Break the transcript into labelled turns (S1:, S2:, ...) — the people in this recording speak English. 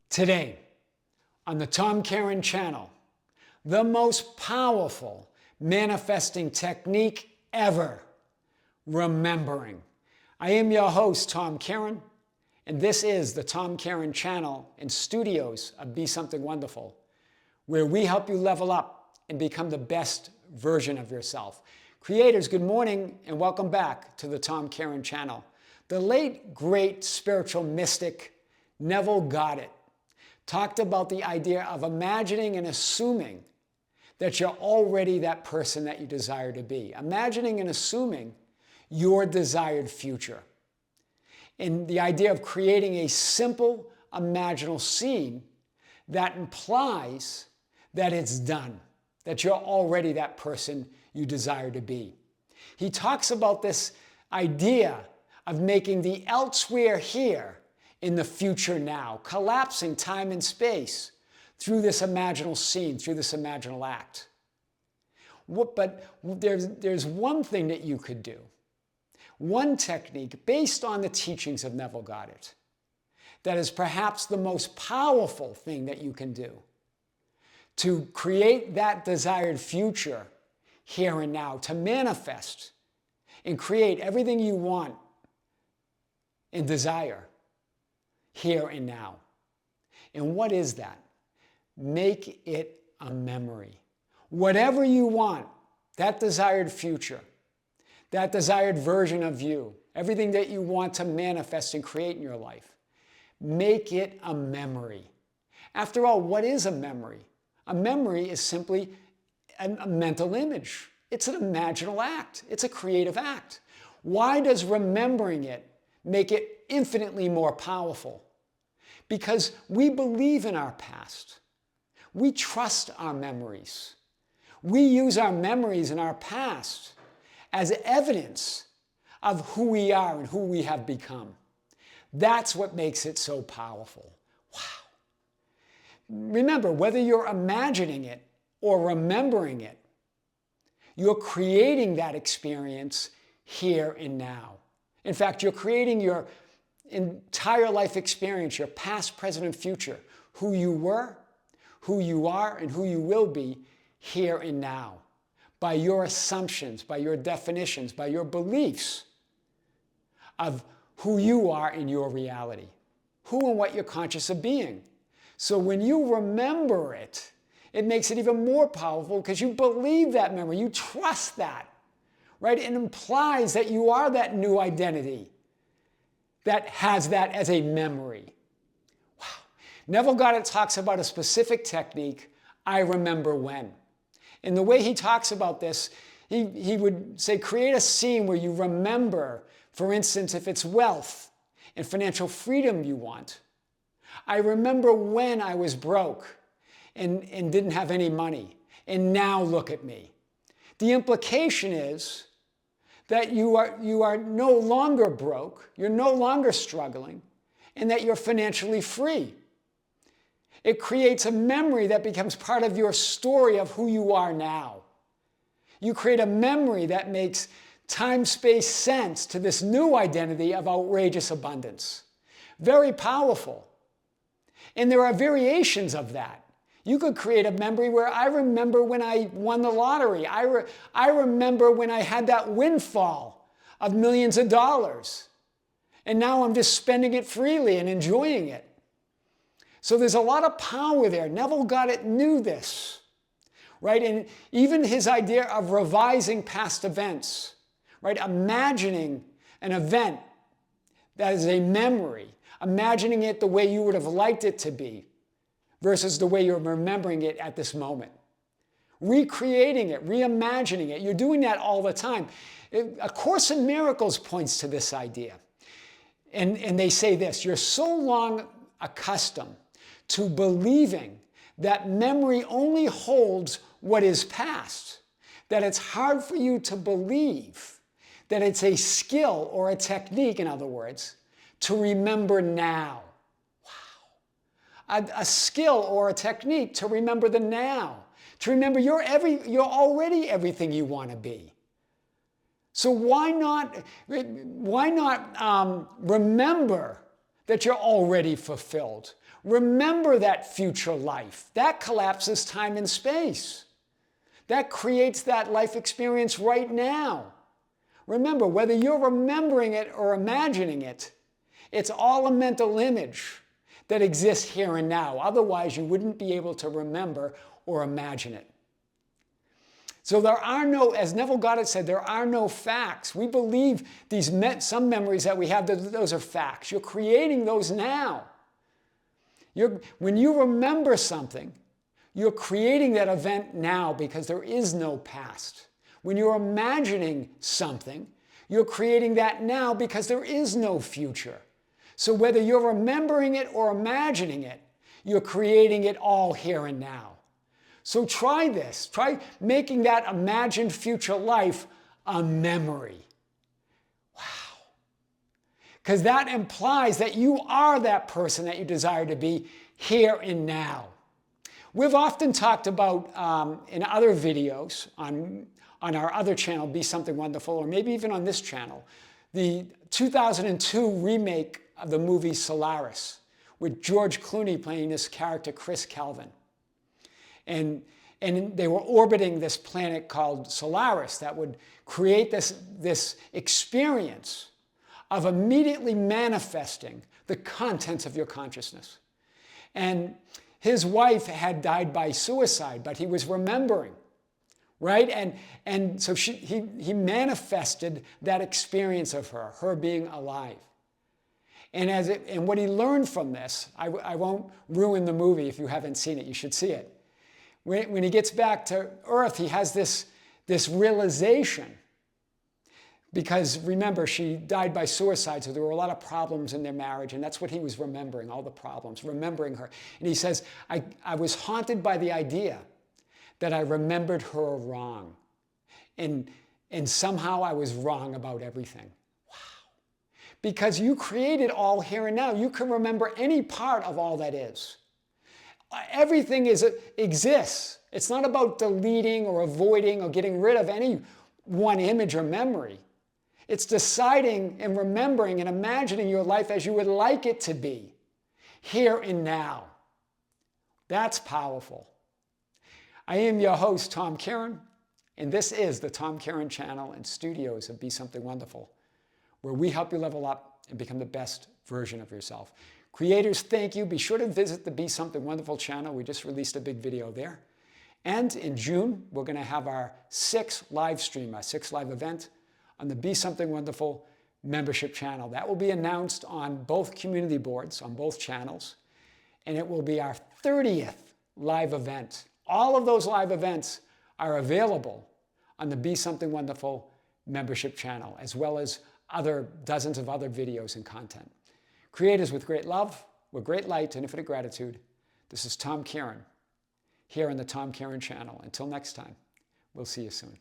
S1: Today, on the Tom Kearin Channel, the most powerful manifesting technique ever, remembering. I am your host, Tom Kearin, and this is the Tom Kearin Channel and studios of Be Something Wonderful, where we help you level up and become the best version of yourself. Creators, good morning and welcome back to the Tom Kearin Channel. The late, great spiritual mystic Neville Goddard talked about the idea of imagining and assuming that you're already that person that you desire to be. Imagining and assuming your desired future. And the idea of creating a simple imaginal scene that implies that it's done, that you're already that person you desire to be. He talks about this idea of making the elsewhere here in the future now, collapsing time and space through this imaginal scene, through this imaginal act. But there's one thing that you could do, one technique based on the teachings of Neville Goddard, that is perhaps the most powerful thing that you can do to create that desired future here and now, to manifest and create everything you want and desire here and now. And what is that? Make it a memory. Whatever you want, that desired future, that desired version of you, everything that you want to manifest and create in your life, make it a memory. After all, what is a memory? A memory is simply a mental image. It's an imaginal act. It's a creative act. Why does remembering it make it infinitely more powerful? Because we believe in our past. We trust our memories. We use our memories and our past as evidence of who we are and who we have become. That's what makes it so powerful. Wow. Remember, whether you're imagining it or remembering it, you're creating that experience here and now. In fact, you're creating your entire life experience, your past, present, and future, who you were, who you are, and who you will be here and now, by your assumptions, by your definitions, by your beliefs of who you are in your reality, who and what you're conscious of being. So when you remember it, it makes it even more powerful because you believe that memory, you trust that, right? It implies that you are that new identity that has that as a memory. Wow. Neville Goddard talks about a specific technique, I remember when. And the way he talks about this, he would say, create a scene where you remember, for instance, if it's wealth and financial freedom you want. I remember when I was broke and didn't have any money, and now look at me. The implication is that you are no longer broke, you're no longer struggling, and that you're financially free. It creates a memory that becomes part of your story of who you are now. You create a memory that makes time-space sense to this new identity of outrageous abundance. Very powerful. And there are variations of that. You could create a memory where I remember when I won the lottery. I remember when I had that windfall of millions of dollars. And now I'm just spending it freely and enjoying it. So there's a lot of power there. Neville Goddard knew this, right? And even his idea of revising past events, right? Imagining an event that is a memory, imagining it the way you would have liked it to be versus the way you're remembering it at this moment. Recreating it, reimagining it. You're doing that all the time. A Course in Miracles points to this idea. And they say this, you're so long accustomed to believing that memory only holds what is past, that it's hard for you to believe that it's a skill or a technique, in other words, to remember now. Wow. A skill or a technique to remember the now, to remember you're already everything you want to be. So why not remember that you're already fulfilled? Remember that future life. That collapses time and space. That creates that life experience right now. Remember, whether you're remembering it or imagining it, it's all a mental image that exists here and now. Otherwise, you wouldn't be able to remember or imagine it. So there are no, as Neville Goddard said, there are no facts. We believe some memories that we have, those are facts. You're creating those now. When you remember something, you're creating that event now because there is no past. When you're imagining something, you're creating that now because there is no future. So whether you're remembering it or imagining it, you're creating it all here and now. So try this. Try making that imagined future life a memory. Wow. Because that implies that you are that person that you desire to be here and now. We've often talked about in other videos on our other channel, Be Something Wonderful, or maybe even on this channel, the 2002 remake of the movie Solaris, with George Clooney playing this character, Chris Kelvin. And they were orbiting this planet called Solaris that would create this experience of immediately manifesting the contents of your consciousness. And his wife had died by suicide, but he was remembering, right? And so he manifested that experience of her being alive. And what he learned from this, I won't ruin the movie if you haven't seen it, you should see it. When he gets back to Earth, he has this realization. Because remember, she died by suicide, so there were a lot of problems in their marriage, and that's what he was remembering, all the problems, remembering her. And he says, I was haunted by the idea that I remembered her wrong. And somehow I was wrong about everything. Wow. Because you created all here and now. You can remember any part of all that is. Everything exists. It's not about deleting or avoiding or getting rid of any one image or memory. It's deciding and remembering and imagining your life as you would like it to be, here and now. That's powerful. I am your host, Tom Kearin, and this is the Tom Kearin Channel and studios of Be Something Wonderful, where we help you level up and become the best version of yourself. Creators, thank you. Be sure to visit the Be Something Wonderful channel. We just released a big video there. And in June, we're going to have our 6th live stream, our 6th live event on the Be Something Wonderful membership channel. That will be announced on both community boards, on both channels. And it will be our 30th live event. All of those live events are available on the Be Something Wonderful membership channel, as well as dozens of other videos and content. Creators with great love, with great light and infinite gratitude, this is Tom Kearin, here on the Tom Kearin Channel. Until next time, we'll see you soon.